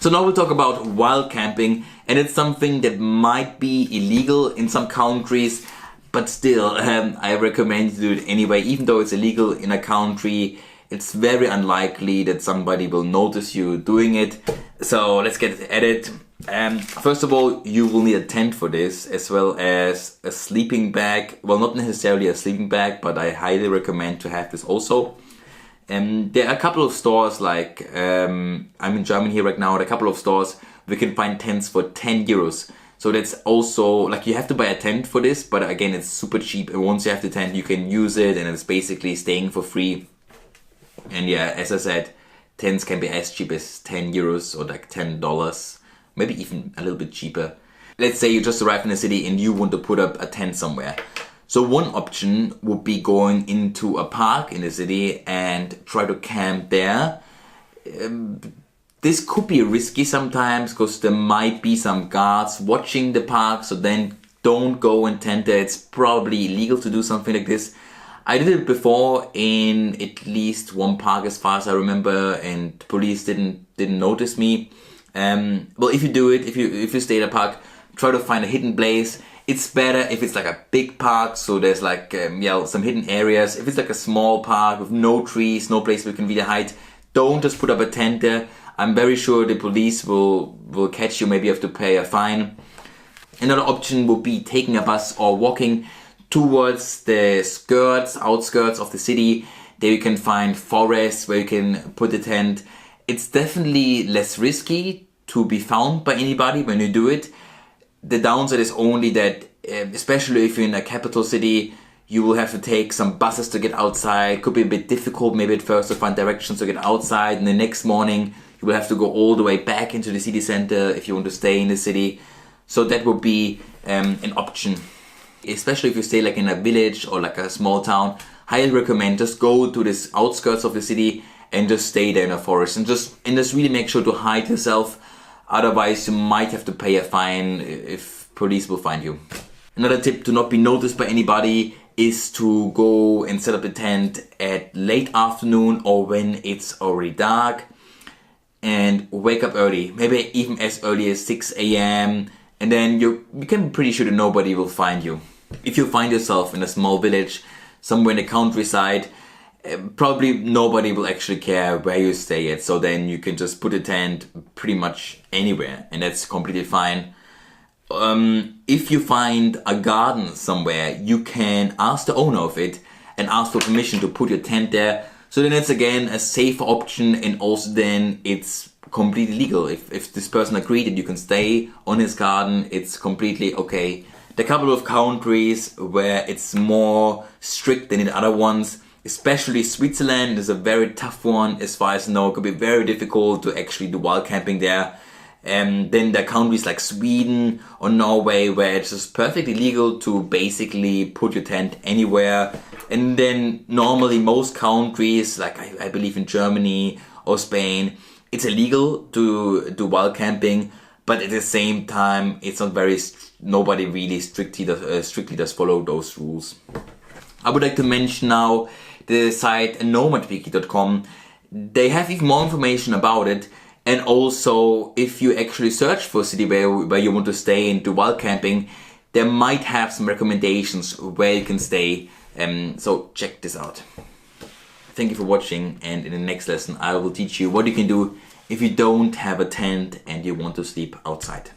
So now we'll talk about wild camping, and it's something that might be illegal in some countries, but still I recommend you do it anyway. Even though it's illegal in a country, it's very unlikely that somebody will notice you doing it. So let's get at it. First of all, you will need a tent for this, as well as a sleeping bag. Well, not necessarily a sleeping bag, but I highly recommend to have this also. There are a couple of stores, like I'm in Germany here right now, there are a couple of stores we can find tents for 10 euros. So that's also, like, you have to buy a tent for this, but again, it's super cheap. And once you have the tent, you can use it, and it's basically staying for free. And yeah, as I said, tents can be as cheap as 10 euros or like $10, maybe even a little bit cheaper. Let's say you just arrived in a city and you want to put up a tent somewhere. So one option would be going into a park in the city and try to camp there. This could be risky sometimes because there might be some guards watching the park, so then don't go and tent there. It's probably illegal to do something like this. I did it before in at least one park as far as I remember, and police didn't notice me. Well, if you do it, if you stay at a park, try to find a hidden place. It's better if it's like a big park, so there's like some hidden areas. If it's like a small park with no trees, no place where you can really hide, don't just put up a tent there. I'm very sure the police will catch you. Maybe you have to pay a fine. Another option would be taking a bus or walking towards the outskirts of the city. There you can find forests where you can put the tent. It's definitely less risky to be found by anybody when you do it. The downside is only that, especially if you're in a capital city, you will have to take some buses to get outside. Could be a bit difficult maybe at first to find directions to get outside, and the next morning you will have to go all the way back into the city center if you want to stay in the city. So that would be an option. Especially if you stay like in a village or like a small town, highly recommend just go to this outskirts of the city and just stay there in a forest and just really make sure to hide yourself. Otherwise, you might have to pay a fine if police will find you. Another tip to not be noticed by anybody is to go and set up the tent at late afternoon or when it's already dark, and wake up early, maybe even as early as 6 a.m. and then you can be pretty sure that nobody will find you. If you find yourself in a small village, somewhere in the countryside, probably nobody will actually care where you stay at, so then you can just put a tent pretty much anywhere, and that's completely fine. If you find a garden somewhere, you can ask the owner of it and ask for permission to put your tent there. So then it's again a safe option, and also then it's completely legal. If this person agreed that you can stay on his garden, it's completely okay. There are a couple of countries where it's more strict than in other ones. Especially Switzerland is a very tough one as far as I know. It could be very difficult to actually do wild camping there. And then there are countries like Sweden or Norway where it's just perfectly legal to basically put your tent anywhere. And then normally most countries, like I believe in Germany or Spain, it's illegal to do wild camping, but at the same time it's not nobody really strictly does follow those rules. I would like to mention now the site nomadwiki.com. They have even more information about it, and also if you actually search for a city where you want to stay and do wild camping, they might have some recommendations where you can stay, so check this out. Thank you for watching, and in the next lesson I will teach you what you can do if you don't have a tent and you want to sleep outside.